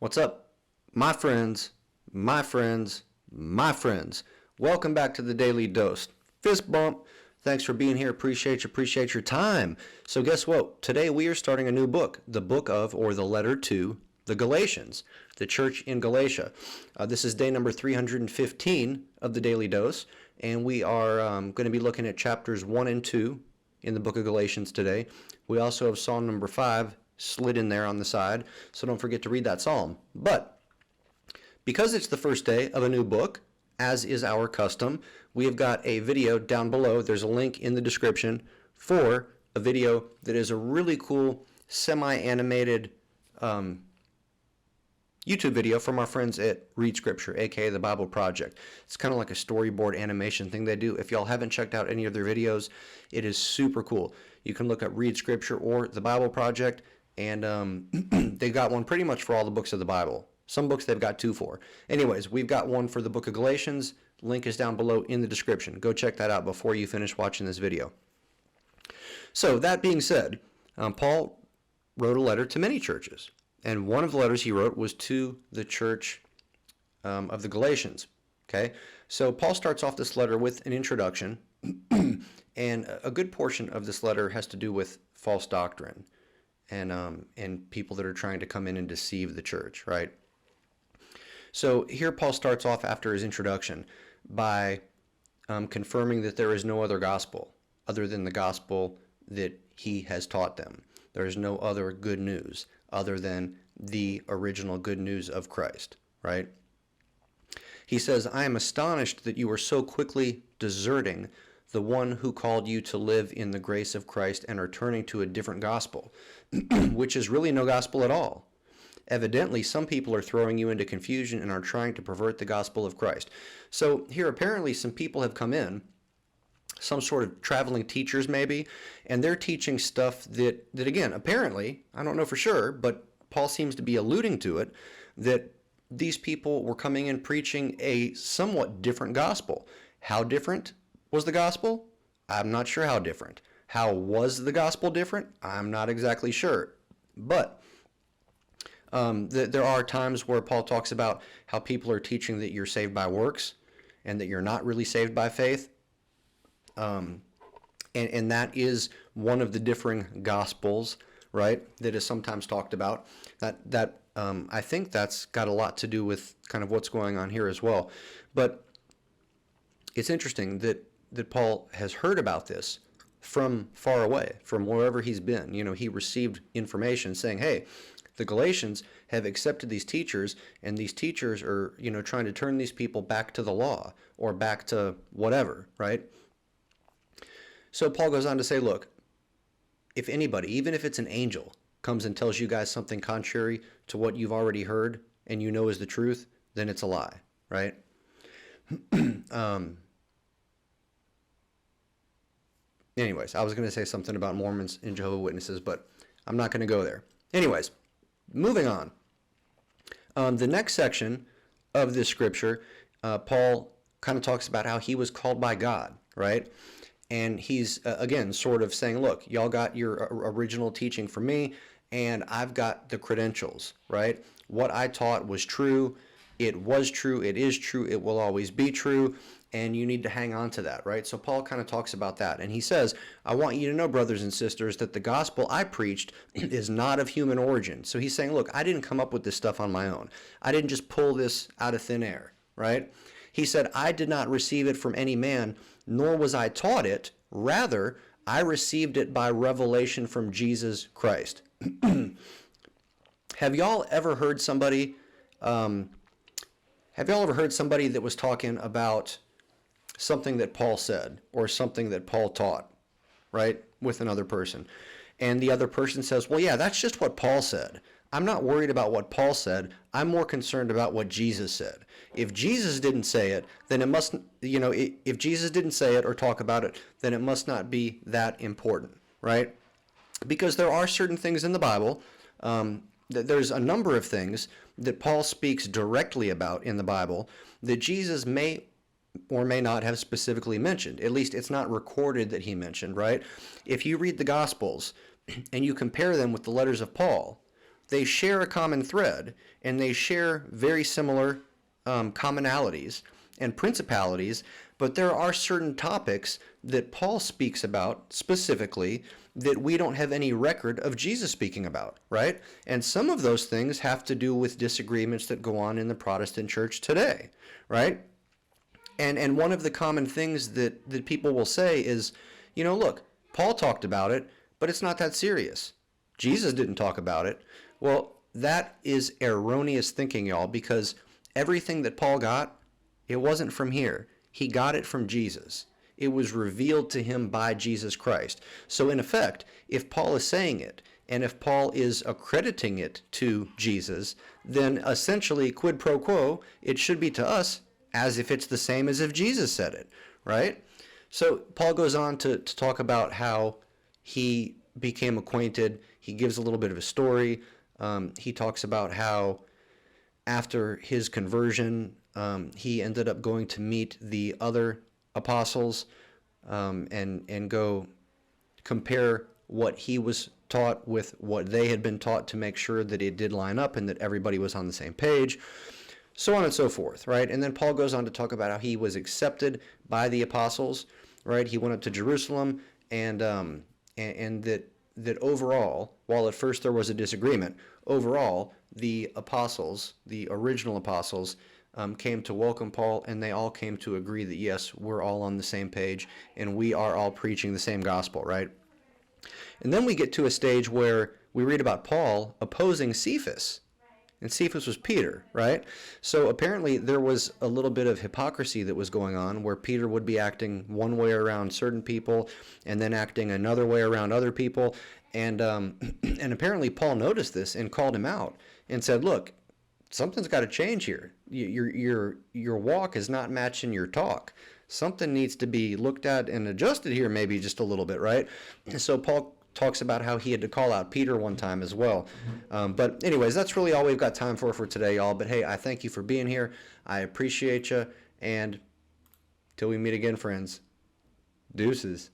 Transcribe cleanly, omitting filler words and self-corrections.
What's up, my friends, my friends, my friends? Welcome back to the Daily Dose. Fist bump. Thanks for being here. Appreciate your time. So guess what? Today we are starting a new book, the book of, or the letter to, the Galatians, the church in Galatia. This is day number 315 of the Daily Dose, and we are going to be looking at chapters 1 and 2 in the book of Galatians today. We also have Psalm number 5 slid in there on the side, so don't forget to read that psalm. But because it's the first day of a new book, as is our custom, we have got a video down below. There's a link in the description for a video that is a really cool semi-animated YouTube video from our friends at Read Scripture, aka the Bible Project. It's kind of like a storyboard animation thing they do. If y'all haven't checked out any of their videos, it is super cool. You can look at Read Scripture or the Bible Project, and they got one pretty much for all the books of the Bible. Some books they've got two for. Anyways, we've got one for the book of Galatians. Link is down below in the description. Go check that out before you finish watching this video. So that being said, Paul wrote a letter to many churches. And one of the letters he wrote was to the church of the Galatians. Okay, so Paul starts off this letter with an introduction, and a good portion of this letter has to do with false doctrine and people that are trying to come in and deceive the church, right? So here Paul starts off after his introduction by confirming that there is no other gospel other than the gospel that he has taught them. There is no other good news other than the original good news of Christ, right? He says, I am astonished that you are so quickly deserting the one who called you to live in the grace of Christ and are turning to a different gospel, which is really no gospel at all. Evidently, some people are throwing you into confusion and are trying to pervert the gospel of Christ. So here, apparently, some people have come in, some sort of traveling teachers maybe, and they're teaching stuff that again, apparently, I don't know for sure, but Paul seems to be alluding to it, that these people were coming in preaching a somewhat different gospel. How different was the gospel? I'm not sure how different. How was the gospel different? I'm not exactly sure. But there are times where Paul talks about how people are teaching that you're saved by works and that you're not really saved by faith. And that is one of the differing gospels, right, that is sometimes talked about. That I think that's got a lot to do with kind of what's going on here as well. But it's interesting that Paul has heard about this from far away, from wherever he's been. You know, he received information saying, hey, the Galatians have accepted these teachers, and these teachers are, you know, trying to turn these people back to the law or back to whatever, right? So Paul goes on to say, look, if anybody, even if it's an angel, comes and tells you guys something contrary to what you've already heard and you know is the truth, then it's a lie, right? Anyways, I was going to say something about Mormons and Jehovah's Witnesses, but I'm not going to go there. Anyways, moving on. The next section of this scripture, Paul kind of talks about how he was called by God, right? And he's, again, sort of saying, look, y'all got your original teaching from me, and I've got the credentials, right? What I taught was true. It was true. It is true. It will always be true. And you need to hang on to that, right? So Paul kind of talks about that. And he says, I want you to know, brothers and sisters, that the gospel I preached is not of human origin. So he's saying, look, I didn't come up with this stuff on my own. I didn't just pull this out of thin air, right? He said, I did not receive it from any man, nor was I taught it. Rather, I received it by revelation from Jesus Christ. Have y'all ever heard somebody that was talking about something that Paul said or something that Paul taught, right, with another person? And the other person says, well, yeah, that's just what Paul said. I'm not worried about what Paul said. I'm more concerned about what Jesus said. If Jesus didn't say it, then it must, you know, if Jesus didn't say it or talk about it, then it must not be that important, right? Because there are certain things in the Bible, there's a number of things that Paul speaks directly about in the Bible that Jesus may or may not have specifically mentioned. At least it's not recorded that he mentioned, right? If you read the Gospels and you compare them with the letters of Paul, they share a common thread, and they share very similar commonalities and principalities, but there are certain topics that Paul speaks about specifically that we don't have any record of Jesus speaking about, right? And some of those things have to do with disagreements that go on in the Protestant church today, right? And one of the common things that people will say is, look, Paul talked about it, but it's not that serious. Jesus didn't talk about it. Well, that is erroneous thinking, y'all, because everything that Paul got, it wasn't from here. He got it from Jesus. It was revealed to him by Jesus Christ. So in effect, if Paul is saying it, and if Paul is accrediting it to Jesus, then essentially, quid pro quo, it should be to us as if it's the same as if Jesus said it, right? So Paul goes on to talk about how he became acquainted. He gives a little bit of a story. He talks about how after his conversion, he ended up going to meet the other apostles and go compare what he was taught with what they had been taught to make sure that it did line up and that everybody was on the same page, so on and so forth, right? And then Paul goes on to talk about how he was accepted by the apostles, right? He went up to Jerusalem, and that overall, while at first there was a disagreement, overall the apostles, the original apostles, came to welcome Paul, and they all came to agree that yes, we're all on the same page and we are all preaching the same gospel, right? And then we get to a stage where we read about Paul opposing Cephas, and Cephas was Peter, right? So apparently there was a little bit of hypocrisy that was going on where Peter would be acting one way around certain people and then acting another way around other people. And apparently Paul noticed this and called him out and said, look, something's got to change here. Your walk is not matching your talk. Something needs to be looked at and adjusted here maybe just a little bit, right? And so Paul talks about how he had to call out Peter one time as well. But anyways, that's really all we've got time for today, y'all. But hey, I thank you for being here. I appreciate you. And till we meet again, friends, deuces.